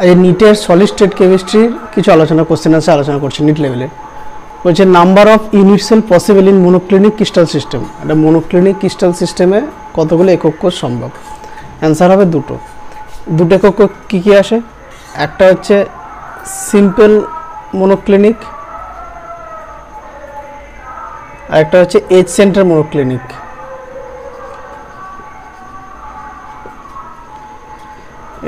এই নিটের solid state কেমিস্ট্রির কিছু কোশ্চেন আছে, আলোচনা করছি নিট লেভেলে। বলছে number of unit cell possible in monoclinic crystal system. একটা মনোক্লিনিক ক্রিস্টাল সিস্টেমে কতগুলো একক কোষ সম্ভব? অ্যান্সার হবে দুটো। দুটো একক কোষ কী কী আসে? একটা হচ্ছে সিম্পল মনোক্লিনিক, আর একটা হচ্ছে edge centre monoclinic.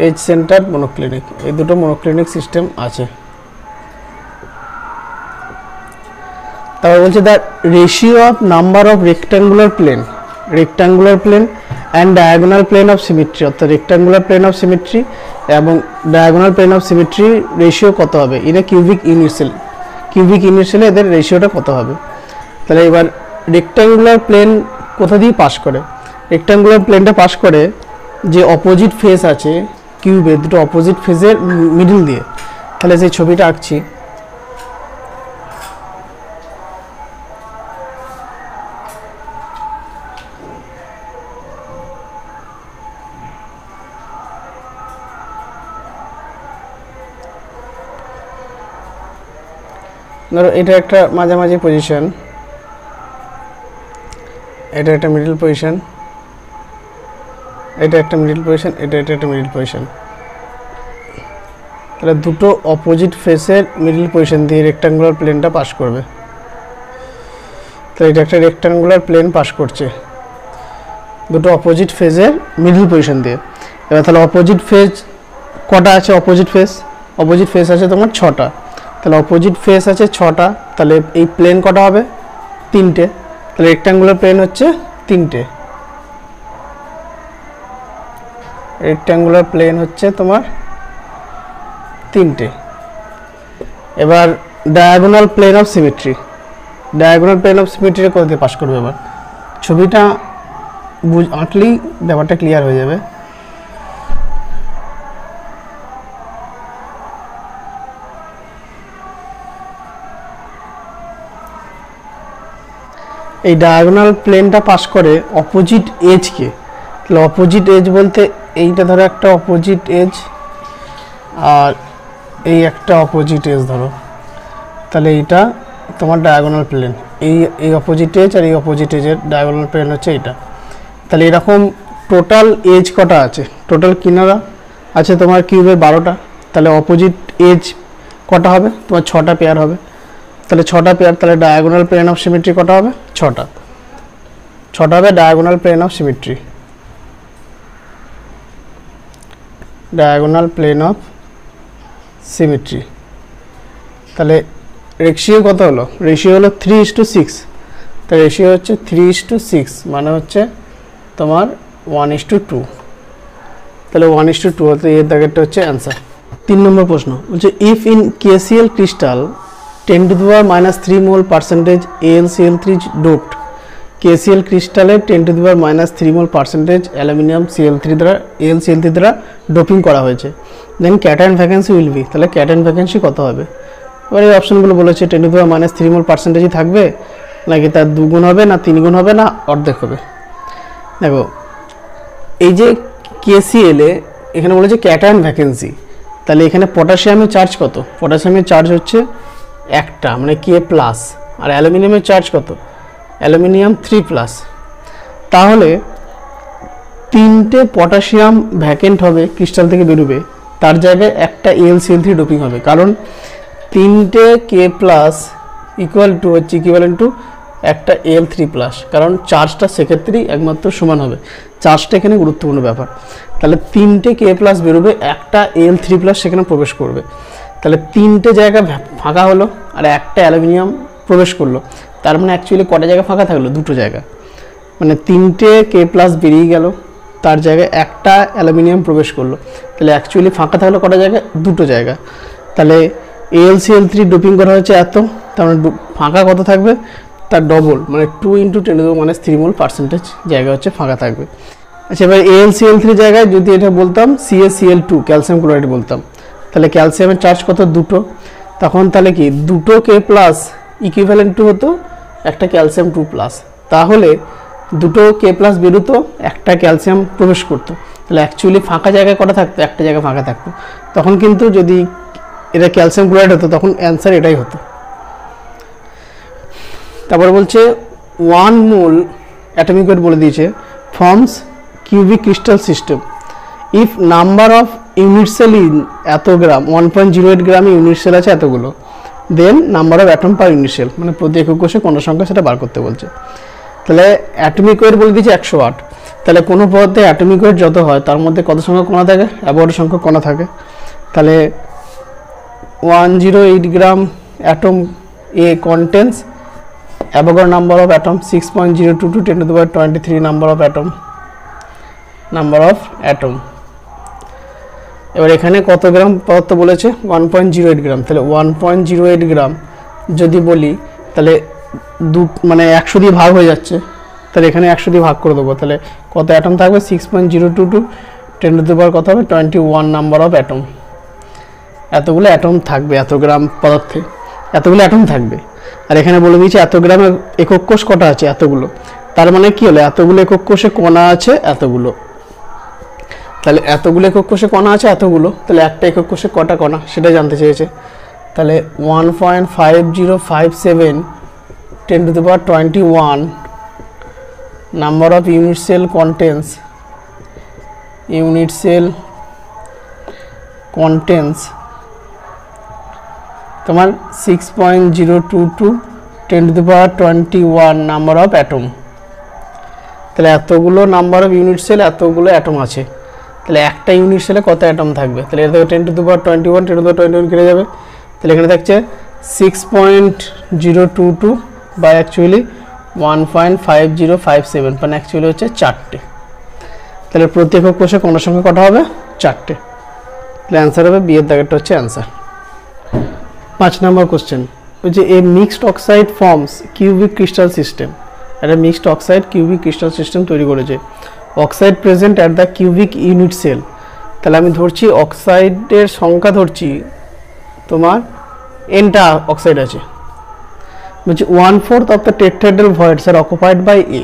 Edge centre monoclinic, এই দুটো মনোক্লিনিক সিস্টেম আছে। তারপর বলছে the ratio of number of rectangular plane and diagonal plane of symmetry, অর্থাৎ রেক্ট্যাঙ্গুলার প্লেন অফ সিমেট্রি এবং diagonal plane of symmetry ratio কত হবে? ইন এ কিউবিক ইউনিট সেলে এদের রেশিওটা কত হবে? তাহলে এবার রেক্ট্যাঙ্গুলার প্লেন কোথা দিয়ে পাস করে? রেক্ট্যাঙ্গুলার প্লেনটা পাস করে যে অপোজিট ফেস আছে কিউবের, দুটো অপোজিট ফেসের মিডল দিয়ে। তাহলে সেই ছবিটা আঁকছি। ধরো এটা একটা মাঝামাঝি পজিশন, এটা একটা মিডল পজিশন, এটা একটা মিডল পজিশন, এটা একটা মিডল পজিশন। তাহলে দুটো অপোজিট ফেসের মিডল পজিশন দিয়ে রেক্ট্যাঙ্গুলার প্লেনটা পাস করবে। তাহলে এটা একটা রেক্ট্যাঙ্গুলার প্লেন পাস করছে দুটো অপোজিট ফেসের মিডল পজিশন দিয়ে। এবার তাহলে অপোজিট ফেস কটা আছে? অপোজিট ফেস আছে তোমার 6টা। তাহলে অপোজিট ফেস আছে 6টা, তাহলে এই প্লেন কটা হবে? 3টে। তাহলে রেক্ট্যাঙ্গুলার প্লেন হচ্ছে 3টে। রেক্ট্যাঙ্গুলার প্লেন হচ্ছে তোমার 3টে। এবার ডায়াগোনাল প্লেন অফ সিমেট্রি কোথা দিয়ে পাস করবে? এবার ছবিটা আঁকলেই ব্যাপারটা ক্লিয়ার হয়ে যাবে। এই ডায়াগোনাল প্লেনটা পাস করে অপোজিট এজকে। তাহলে অপোজিট এজ বলতে এইটা ধরো একটা অপোজিট এজ, আর এই একটা অপোজিট এজ ধরো। তাহলে এইটা তোমার ডায়াগোনাল প্লেন, এই অপোজিট এজ আর এই অপোজিট এজের ডায়াগোনাল প্লেন হচ্ছে এইটা। তাহলে এরকম টোটাল এজ কটা আছে? টোটাল কিনারা আছে তোমার কিউবের 12টা। তাহলে অপোজিট এজ কটা হবে? তোমার 6টা পেয়ার হবে। তাহলে 6টা পেয়ার, তাহলে ডায়াগোনাল প্লেন অফ সিমেট্রি কটা হবে? 6টা হবে diagonal plane of symmetry. Diagonal plane of symmetry. তাহলে রেশিও কত হলো? রেশিও হলো 3:6। তাহলে রেশিও হচ্ছে 3:6, মানে হচ্ছে তোমার 1:2। তাহলে 1:2 হতে এর দাগেরটা হচ্ছে অ্যান্সার। 3 নম্বর প্রশ্ন বলছে if in KCl crystal 10⁻³ mole percentage AlCl3 doped, KCl ক্রিস্টালে 10⁻³ mole percentage aluminium AlCl3 দ্বারা ডোপিং করা হয়েছে, দেন ক্যাটায়ন ভ্যাকেন্সি উইল বি। তাহলে ক্যাটায়ন ভ্যাকেন্সি কত হবে? এবার এই অপশনগুলো বলেছে 10⁻³ মোল পার্সেন্টেজই থাকবে, নাকি তার 2 গুণ হবে, না 3 গুণ হবে, না অর্ধেক হবে। দেখো এই যে KCl এ এখানে বলেছে ক্যাটায়ন ভ্যাকেন্সি, তাহলে এখানে পটাশিয়ামের চার্জ কত? পটাশিয়ামের চার্জ হচ্ছে 1টা, মানে K+। আর অ্যালুমিনিয়ামের চার্জ কত? অ্যালুমিনিয়াম 3+। তাহলে 3টে পটাশিয়াম ভ্যাকেন্ট হবে, ক্রিস্টাল থেকে বেরোবে, তার জায়গায় একটা AlCl3 ডোপিং হবে। কারণ 3টে K+ ইকুয়ালেন্ট টু একটা Al3+, কারণ চার্জটা সেক্ষেত্রেই একমাত্র সমান হবে। চার্জটা এখানে গুরুত্বপূর্ণ ব্যাপার। তাহলে 3টে K+ বেরোবে, একটা Al3+ সেখানে প্রবেশ করবে। তাহলে 3টে জায়গা ফাঁকা হলো, আর একটা অ্যালুমিনিয়াম প্রবেশ করলো। তার মানে অ্যাকচুয়ালি কটা জায়গা ফাঁকা থাকলো? 2টো জায়গা। মানে 3টে K+ বেরিয়ে গেল, তার জায়গায় একটা অ্যালুমিনিয়াম প্রবেশ করলো। তাহলে অ্যাকচুয়ালি ফাঁকা থাকলো কটা জায়গা? 2টো জায়গা। তাহলে AlCl3 ডোপিং করা হচ্ছে এত, তার মানে ফাঁকা কত থাকবে? তার ডবল, মানে 2 × 10⁻³ মোল পার্সেন্টেজ জায়গা হচ্ছে ফাঁকা থাকবে। আচ্ছা, এবার AlCl3 জায়গায় যদি এটা বলতাম CaCl2 ক্যালসিয়াম ক্লোরাইড বলতাম, তাহলে ক্যালসিয়ামের চার্জ কত? 2টো। তখন তাহলে কি 2টো K+ ইকুইভ্যালেন্ট টু হতো একটা ক্যালসিয়াম 2+। তাহলে 2টো K+ বেরোতো, একটা ক্যালসিয়াম প্রবেশ করতো। তাহলে অ্যাকচুয়ালি ফাঁকা জায়গায় কটা থাকতো, একটা জায়গায় ফাঁকা থাকতো। তখন কিন্তু যদি এটা ক্যালসিয়াম ক্লোরাইড হতো তখন অ্যান্সার এটাই হতো। তারপর বলছে 1 মোল অ্যাটমিক ওয়েট বলে দিয়েছে forms cubic crystal system if number of unit cell in এত গ্রাম, 1.08 গ্রামে ইউনিট সেল আছে এতগুলো, then number of atom per unit cell, মানে প্রতি একক কোষে কণার সংখ্যা সেটা বার করতে বলছে। তাহলে অ্যাটমিক ওয়েট বলে দিয়েছে 108। তাহলে কোনো পদার্থে অ্যাটমিক ওয়েট যত হয় তার মধ্যে কত সংখ্যক কণা থাকে, অ্যাভোগাড্রো সংখ্যক কণা থাকে। তাহলে 108 গ্রাম অ্যাটম এ contains Avogadro number of atom 6.022 10⁻23 number of atom. এবার এখানে কত গ্রাম পদার্থ বলেছে, 1.08 গ্রাম। তাহলে 1.08 গ্রাম যদি বলি তাহলে মানে 100 দিয়ে ভাগ হয়ে যাচ্ছে, তাহলে এখানে 100 দিয়ে ভাগ করে দেবো। তাহলে কত অ্যাটম থাকবে, 6.022 10⁻ কত হবে 21 নাম্বার অফ অ্যাটম। এতগুলো অ্যাটম থাকবে, এত গ্রাম পদার্থে এতগুলো অ্যাটম থাকবে। আর এখানে বলে দিয়েছে এত গ্রামের একক কোষ কটা আছে, এতগুলো। তার মানে কি হলো, এতগুলো একক কোষে কণা আছে এতগুলো। তাহলে এতগুলো একক কোষে কণা আছে এতগুলো, তাহলে একটা একক কোষে কটা কণা সেটা জানতে চেয়েছে। তাহলে 1.5057 10⁻21 number of unit cell contains তোমার 6.022 10⁻21 নাম্বার অফ অ্যাটম। তাহলে এতগুলো নাম্বার অফ ইউনিট সেল, এতগুলো অ্যাটম আছে। তাহলে একটা ইউনিট সেলে কত অ্যাটম থাকবে, তাহলে এর থেকে 10⁻21 কেটে যাবে। তাহলে এখানে থাকছে 6.022 বা অ্যাকচুয়ালি 1.5057, মানে অ্যাকচুয়ালি হচ্ছে 4টে। তাহলে প্রতি একক কোষে কণার সংখ্যা কটা হবে, 4টে। তাহলে অ্যান্সার হবে বি এর দাগেরটা হচ্ছে অ্যান্সার। 5 নম্বর কোশ্চেন বলছে a mixed oxide forms cubic crystal system. একটা mixed oxide cubic crystal system তৈরি করেছে। Oxide present at the cubic unit cell. তাহলে আমি ধরছি অক্সাইডের সংখ্যা ধরছি তোমার এনটা অক্সাইড আছে। বলছি 1/4 of the tetrahedral voids are occupied by A.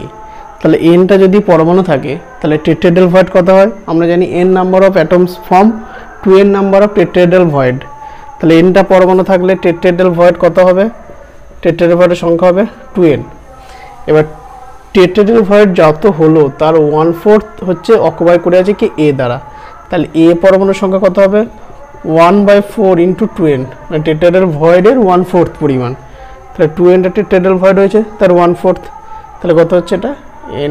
তাহলে এনটা যদি পরমাণু থাকে তাহলে টেট্রাহেড্রাল ভয়েড কত হয়, আমরা জানি N number of atoms form 2n number of tetrahedral void. তাহলে এনটা পরমাণু থাকলে টেট্রাহেড্রাল ভয়েড কত হবে, টেট্রাহেড্রাল ভয়েডের সংখ্যা হবে 2n। এবার টেট্রাহেড্রাল ভয়েড যত হলো তার 1/4 হচ্ছে অকুপাই করে আছে কি এ দ্বারা। তাহলে এ পরমাণুর সংখ্যা কত হবে 1/4 ইন্টু 2n, মানে টেট্রাহেড্রাল ভয়েডের 1/4 পরিমাণ। তাহলে 2nটা টেট্রাহেড্রাল ভয়েড হয়েছে তার 1/4, তাহলে কত হচ্ছে এটা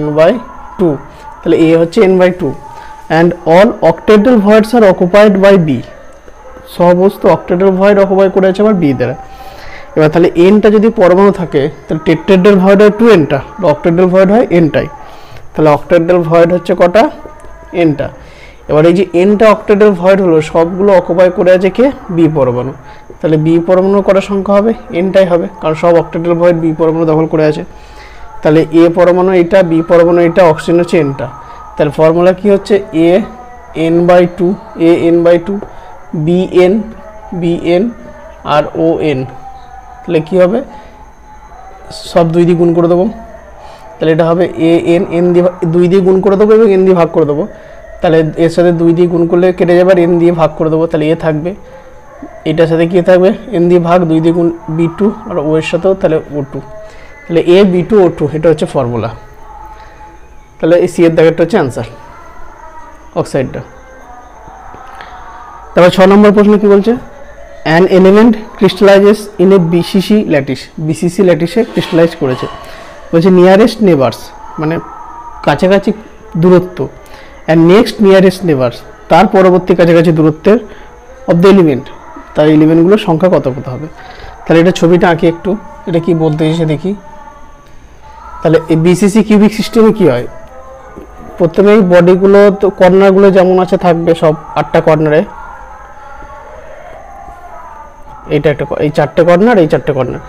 n/2। তাহলে এ হচ্ছে n/2 and all octahedral voids are occupied by B. সমস্ত অক্টেড্রাল ভয়েড অকুপাই করে আছে আবার বি দ্বারা। এবার তাহলে এনটা যদি পরমাণু থাকে তাহলে টেট্রাহেড্রাল ভয়েড হয় 2nটা, অক্টেড্রাল ভয়েড হয় nটাই। তাহলে অক্টেড্রাল ভয়েড হচ্ছে কটা, nটা। এবার এই যে nটা অক্টেড্রাল ভয়েড হলো সবগুলো অকুপাই করে আছে কে, বি পরমাণু। তাহলে বি পরমাণু কটা সংখ্যা হবে, nটাই হবে, কারণ সব অক্টেড্রাল ভয়েড বি পরমাণু দখল করে আছে। তাহলে এ পরমাণু এটা, বি পরমাণু এটা, অক্সিজেন হচ্ছে nটা। তাহলে ফর্মুলা কি হচ্ছে a n/2 a n/2 bn R o n। তাহলে কি হবে, সব 2 দিয়ে গুণ করে দেবো। তাহলে এটা হবে a n, n দিয়ে 2 দিয়ে গুণ করে দেবো এবং n দিয়ে ভাগ করে দেবো। তাহলে এর সাথে 2 দিয়ে গুণ করলে কেটে যাবে, n দিয়ে ভাগ করে দেবো। তাহলে এ থাকবে, এটার সাথে কি থাকবে, n দিয়ে ভাগ, 2 দিয়ে গুণ b2 আর ও এর সাথেও তাহলে o2। তাহলে a b2 o2 এটা হচ্ছে ফর্মুলা। তাহলে এই সি এর দাগেরটা হচ্ছে অ্যান্সার, অক্সাইডটা। তারপর 6 নম্বর প্রশ্ন কি বলছে, an element crystallizes in a BCC lattice. BCC ল্যাটিসে ক্রিস্টালাইজ করেছে। বলছে নিয়ারেস্ট নেবার্স মানে কাছাকাছি দূরত্ব, অ্যান্ড নেক্সট নিয়ারেস্ট নেবার্স তার পরবর্তী কাছাকাছি দূরত্বের অফ দ্য এলিমেন্ট, তার এলিমেন্টগুলোর সংখ্যা কত কত হবে। তাহলে এটা ছবিটা আঁকি একটু, এটা কি বলতে এসে দেখি। তাহলে এই বিসিসি কিউবিক সিস্টেমে কি হয়, প্রথমে এই বডিগুলো তো কর্নারগুলো যেমন আছে থাকবে সব 8টা কর্নারে, এইটা একটা, এই 4টে কর্নার, এই 4টে কর্নার,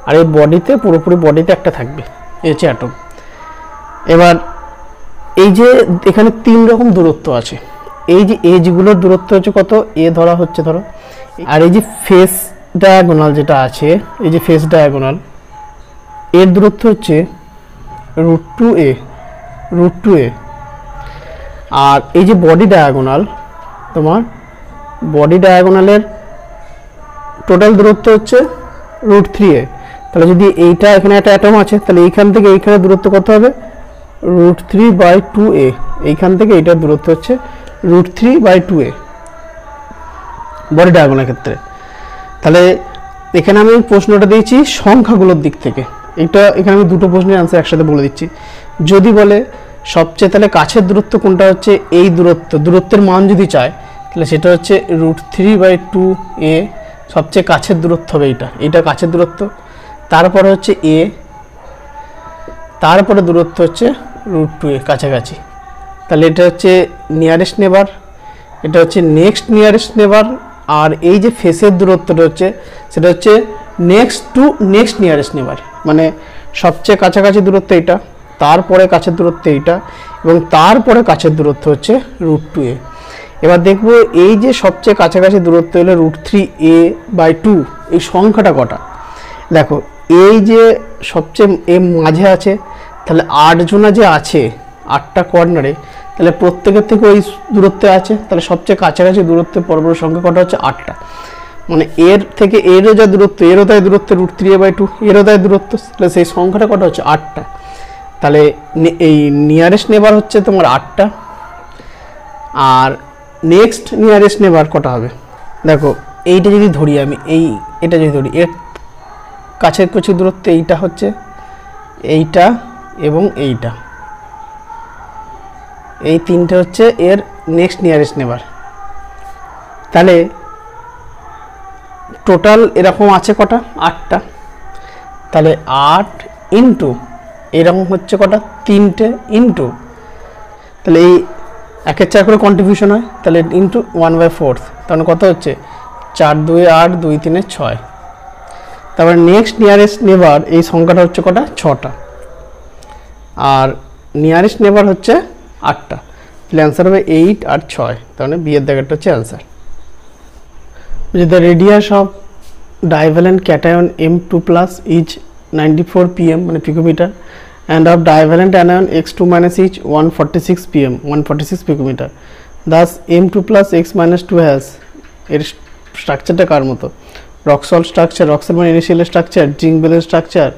আর এই বডিতে পুরোপুরি বডিতে একটা থাকবে, এই হচ্ছে অ্যাটম। এবার এই যে এখানে 3 রকম দূরত্ব আছে, এই যে এজগুলোর দূরত্ব হচ্ছে কত, এ ধরা হচ্ছে ধরো, আর এই যে ফেস ডায়াগোনাল যেটা আছে, এই যে ফেস ডায়াগোনাল এর দূরত্ব হচ্ছে √2a, আর এই যে বডি ডায়াগোনাল, তোমার বডি ডায়াগোনালের টোটাল দূরত্ব হচ্ছে √3a। তাহলে যদি এইটা এখানে একটা অ্যাটম আছে, তাহলে এইখান থেকে এইখানে দূরত্ব কত হবে? √3/2a। এইখান থেকে এইটার দূরত্ব হচ্ছে √3/2a বডি ডায়াগোনালের ক্ষেত্রে। তাহলে এখানে আমি প্রশ্নটা দিয়েছি সংখ্যাগুলোর দিক থেকে। এটা এখানে আমি দুটো প্রশ্নের অ্যান্সার একসাথে বলে দিচ্ছি। যদি বলে সবচেয়ে তাহলে কাছের দূরত্ব কোনটা হচ্ছে, এই দূরত্বের মান যদি চায়, তাহলে সেটা হচ্ছে √3/2a, সবচেয়ে কাছের দূরত্ব হবে এইটা কাছের দূরত্ব। তারপরে হচ্ছে a, তারপরে দূরত্ব হচ্ছে √2a কাছাকাছি। তাহলে এটা হচ্ছে নিয়ারেস্ট নেবার, এটা হচ্ছে নেক্সট নিয়ারেস্ট নেবার। আর এই যে ফেসের দূরত্বটা হচ্ছে, সেটা হচ্ছে নেক্সট টু নেক্সট নিয়ারেস্ট নেবার, মানে সবচেয়ে কাছাকাছি দূরত্ব এইটা, তারপরে কাছের দূরত্ব এইটা, এবং তারপরে কাছের দূরত্ব হচ্ছে √2a। এবার দেখব এই যে সবচেয়ে কাছাকাছি দূরত্ব হলো √3a/2, এই সংখ্যাটা কটা। দেখো এই যে সবচেয়ে মাঝে আছে, তাহলে 8 জনা যে আছে 8টা কর্নারে, তাহলে প্রত্যেকের থেকে ওই দূরত্বে আছে, তাহলে সবচেয়ে কাছাকাছি দূরত্বের পরপর সংখ্যা কটা হচ্ছে 8টা। মানে এর থেকে এরও যা দূরত্ব, এরও তাই দূরত্ব √3a/2, এরও তাই দূরত্ব, তাহলে সেই সংখ্যাটা কটা হচ্ছে 8টা। তাহলে এই নিয়ারেস্ট নেবার হচ্ছে তোমার 8টা। আর নেক্সট নিয়ারেস্ট নেবার কটা হবে? দেখো এইটা যদি ধরি আমি, এটা যদি ধরি, এর কাছের দূরত্ব এইটা হচ্ছে, এইটা এবং এইটা, এই তিনটে হচ্ছে এর নেক্সট নিয়ারেস্ট নেবার। তাহলে টোটাল এরকম আছে কটা? 8টা। তাহলে 8 ইন্টু এরকম হচ্ছে কটা? 3টে ইন্টু, তাহলে এই 1/4 করে কন্ট্রিবিউশন হয়, তাহলে ইন্টু 1/4, তাহলে কত হচ্ছে? 4 2 8, 2 3 6। তারপরে নেক্সট নিয়ারেস্ট নেবার এই সংখ্যাটা হচ্ছে কটা? 6টা। আর নিয়ারেস্ট নেবার হচ্ছে 8টা। তাহলে অ্যান্সার হবে 8 আর 6, তাহলে বি এর দাগেরটা হচ্ছে answer. The radius of divalent cation M2+ is 94 pm মানে picometer, and of divalent anion X2- is 146 pm 146 picometer. Thus M2+ X-2 has এর স্ট্রাকচারটা কার মতো? Rock salt structure, rock salt মানে ইনিশিয়াল স্ট্রাকচার, জিঙ্ক বেলের structure,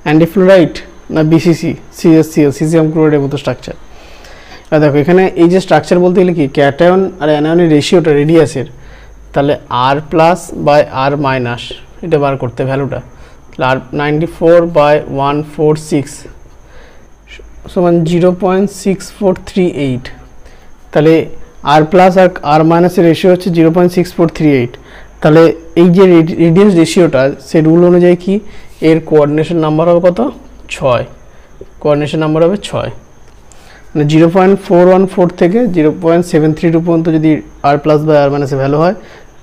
অ্যান্টিফ্লোরাইড না BCC, CaCl caesium ক্লোরাইডের মতো structure. আর দেখো এখানে এই যে স্ট্রাকচার বলতে গেলে কি, ক্যাটায়ন আর অ্যানায়নের রেশিওটা রেডিয়াসের, তাহলে R+/R- এটা বার করতে ভ্যালুটা, তাহলে আর 94/146 সমান 0.6438। তাহলে R+ আর R- এর রেশিও হচ্ছে 0.6438। তাহলে এই যে রেডিয়াস রেশিওটা, সে রুল অনুযায়ী কি এর কোঅর্ডিনেশন নাম্বার হবে কত? 6। কোঅর্ডিনেশন নাম্বার হবে 6, মানে 0.414 থেকে 0.732 পর্যন্ত যদি R+/R- এর ভ্যালু হয়,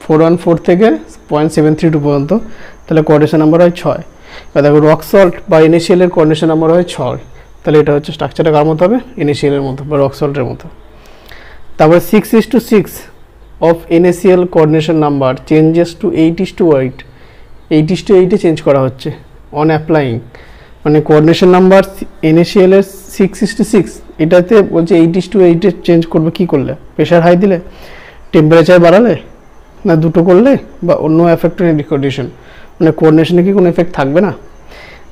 414 থেকে 0.732 পর্যন্ত, তাহলে কোঅর্ডিনেশন নাম্বার হয় 6। এবার দেখো রক সল্ট বা ইনিশিয়ালের কোঅর্ডিনেশন নাম্বার হয় 6, তাহলে এটা হচ্ছে স্ট্রাকচারটা কার মতো হবে? ইনিশিয়ালের মতো বা রক সল্টের মতো। তারপরে 6:6 of NaCl coordination number changes to 8:8, 8:8 change করা হচ্ছে অন অ্যাপ্লাইং, মানে কোঅর্ডিনেশন নাম্বার NaCl এর 6:6, এটাতে বলছে 8:8 চেঞ্জ করবে কি করলে? প্রেশার হাই দিলে, টেম্পারেচার বাড়ালে, না দুটো করলে, বা অন্য এফেক্টেড কন্ডিশন, মানে কোঅর্ডিনেশনে কি কোনো এফেক্ট থাকবে না?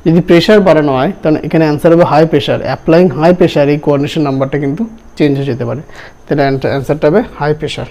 যদি প্রেশার বাড়ানো হয়, তাহলে এখানে অ্যান্সার হবে high pressure. Applying high pressure, এই কোঅর্ডিনেশন নাম্বারটা কিন্তু চেঞ্জ হয়ে যেতে পারে, তাহলে অ্যান্সারটা হবে হাই প্রেশার।